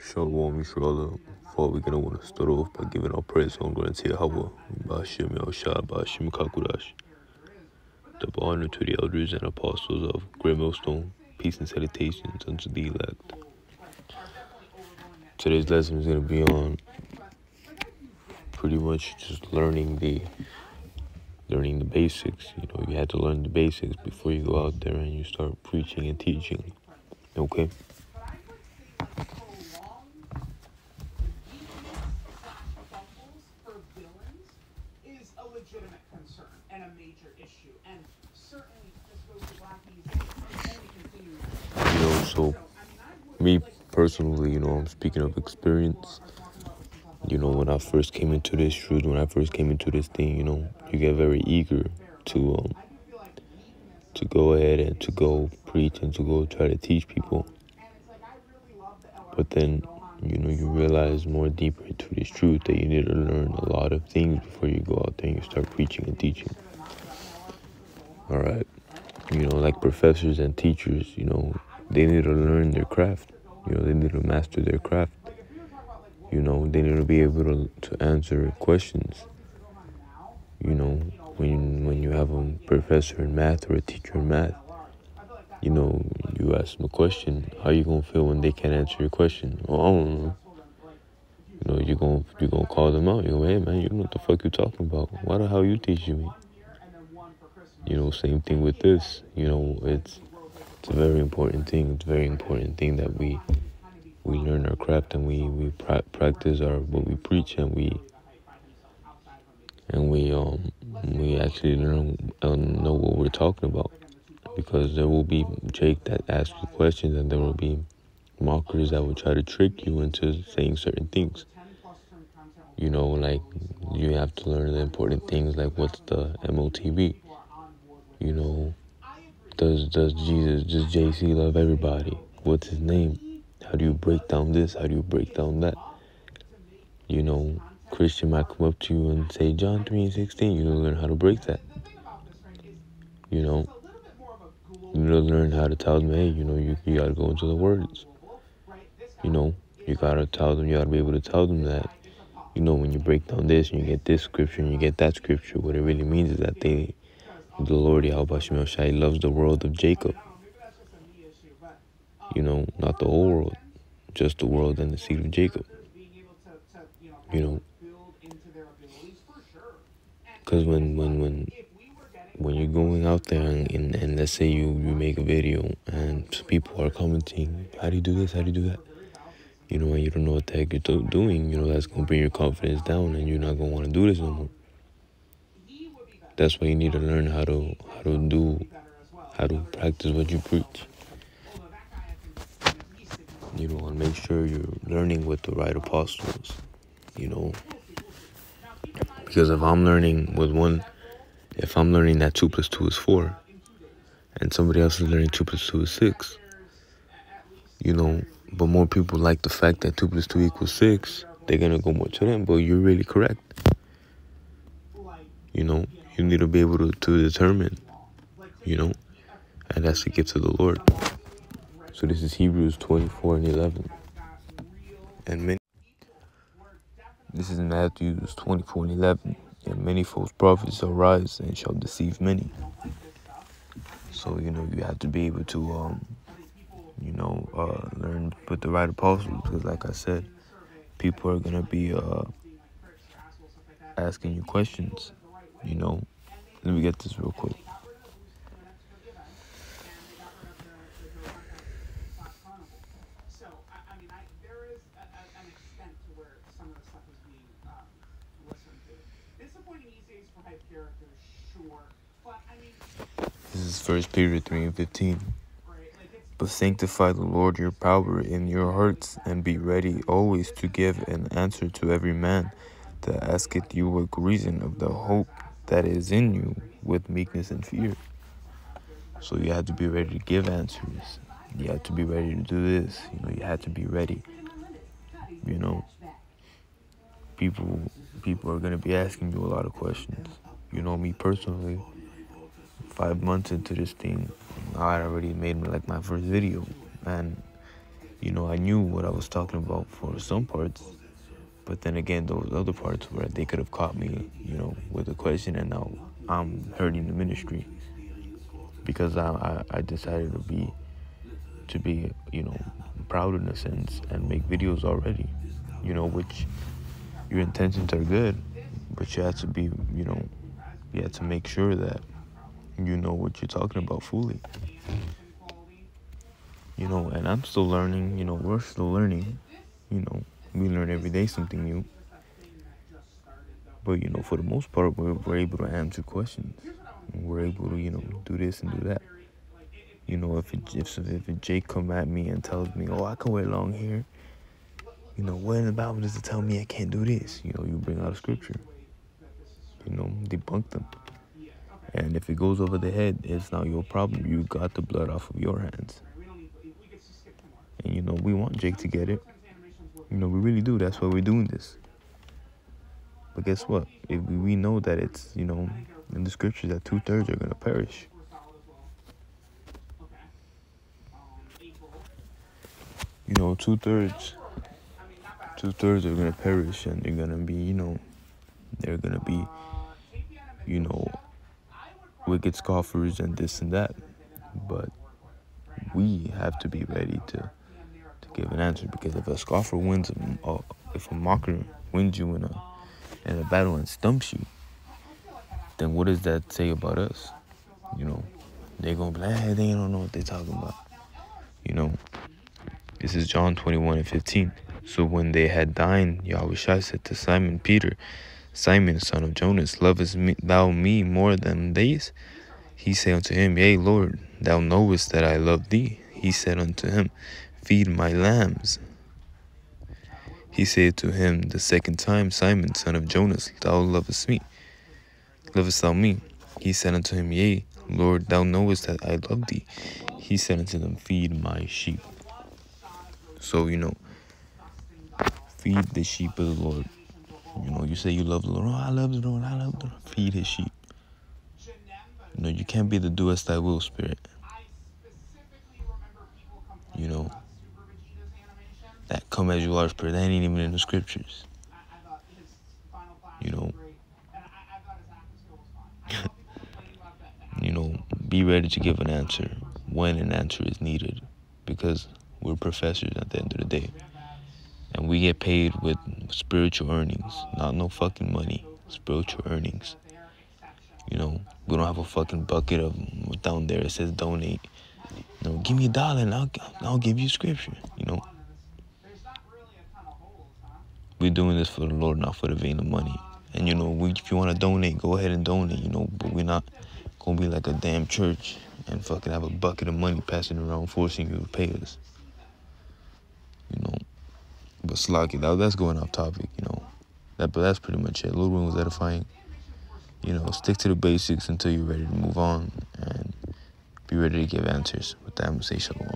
Shalom Yisrael. Before we're going to want to start off by giving our praise, so I'm going to say Hawa, Ba'ashem Yahushua, Ba'ashem Kakurash. Double honor to the elders and apostles of Great Millstone. Peace and salutations unto the elect. Today's lesson is going to be on pretty much just learning the basics. You have to learn the basics before you go out there and you start preaching and teaching. Okay? So me personally, I'm speaking of experience. When I first came into this truth, when I first came into this thing, you get very eager to go ahead and to go preach and to go try to teach people. But then, you realize more deeper into this truth that you need to learn a lot of things before you go out there and you start preaching and teaching. All right. Like professors and teachers, they need to learn their craft. They need to master their craft. They need to be able to answer questions. When you have a professor in math or a teacher in math, you ask them a question, how you gonna feel when they can't answer your question? Well, I don't know. You're gonna call them out. You go, hey man, you know what the fuck you talking about? Why the hell you teaching me? Same thing with this. It's a very important thing. It's a very important thing that we learn our craft and we practice what we preach, and we actually learn and know what we're talking about. Because there will be Jake that asks you questions, and there will be mockers that will try to trick you into saying certain things. Like you have to learn the important things, like what's the MOTB? Does JC love everybody? What's his name? How do you break down this? How do you break down that? Christian might come up to you and say John 3:16. You learn how to break that. You need to learn how to tell them, hey, you gotta go into the words. You gotta tell them, you gotta be able to tell them that, when you break down this and you get this scripture and you get that scripture, what it really means is that the Lord Yahweh Shai loves the world of Jacob. Not the whole world, just the world and the seed of Jacob. Because when you're going out there and let's say you make a video and people are commenting, how do you do this? How do you do that? And you don't know what the heck you're doing. That's going to bring your confidence down, and you're not going to want to do this no more. That's why you need to learn how to practice what you preach. And make sure you're learning with the right apostles. Because if I'm learning that 2 + 2 is 4, and somebody else is learning 2 + 2 is 6, but more people like the fact that 2 + 2 = 6, they're going to go more to them, but you're really correct. You need to be able to determine, and that's the gift of the Lord. So this is Hebrews 24:11. This is Matthew 24:11. And many false prophets shall rise and shall deceive many. So, you have to be able to, learn with the right apostles. Because like I said, people are going to be asking you questions, Let me get this real quick. This is 1 Peter 3:15. But sanctify the Lord your power in your hearts, and be ready always to give an answer to every man that asketh you a reason of the hope that is in you with meekness and fear. So you have to be ready to give answers. You have to be ready to do this. You have to be ready. People are going to be asking you a lot of questions. Me personally, 5 months into this thing, I already made my first video, and You know, I knew what I was talking about for some parts, but then again, those other parts where they could have caught me, you know, with a question, and now I'm hurting the ministry because I decided to be, you know, proud in a sense and make videos already, you know, which your intentions are good, but you have to be, you know, you have to make sure that you know what you're talking about fully. You know, and I'm still learning, you know, we're still learning, you know, we learn every day something new. But, you know, for the most part, we're able to answer questions. We're able to, you know, do this and do that. You know, if Jake come at me and tells me, oh, I can wear long hair, you know, what in the Bible does it tell me I can't do this? You know, you bring out a scripture, you know, debunk them. And if it goes over the head, it's not your problem. You got the blood off of your hands. And, you know, we want Jake to get it. You know, we really do. That's why we're doing this. But guess what? If we know that it's, you know, in the scriptures that 2/3 are going to perish. You know, 2/3 are going to perish, and they're going to be, you know, they're going to be, you know, wicked scoffers and this and that. But we have to be ready to give an answer, because if a scoffer wins, if a mocker wins you in a battle and stumps you, then what does that say about us? You know, they're going to be like, hey, they don't know what they're talking about. You know, this is John 21:15. So when they had dined, Yahushua said to Simon Peter, Simon, son of Jonas, lovest thou me more than these? He said unto him, Yea, Lord, thou knowest that I love thee. He said unto him, Feed my lambs. He said to him the second time, Simon, son of Jonas, thou lovest me. Lovest thou me? He said unto him, Yea, Lord, thou knowest that I love thee. He said unto them, Feed my sheep. So, you know, feed the sheep of the Lord. You know, you say you love the Lord. Oh, I love the Lord. I love the Lord. Feed his sheep. You know, you can't be the do as thy will spirit. You know, that come as you are spirit, that ain't even in the scriptures. You know, you know, be ready to give an answer when an answer is needed, because we're professors at the end of the day. And we get paid with spiritual earnings, not no fucking money, spiritual earnings. You know, we don't have a fucking bucket of down there that says donate. You know, give me $1 and I'll give you scripture. You know, we're doing this for the Lord, not for the vein of money. And you know, if you want to donate, go ahead and donate. You know, but we're not gonna be like a damn church and fucking have a bucket of money passing around, forcing you to pay us. You know, but Slocky, that's going off topic. You know, but that's pretty much it. Little Room was edifying. You know, stick to the basics until you're ready to move on, and be ready to give answers. With that, I'm going to say shalom.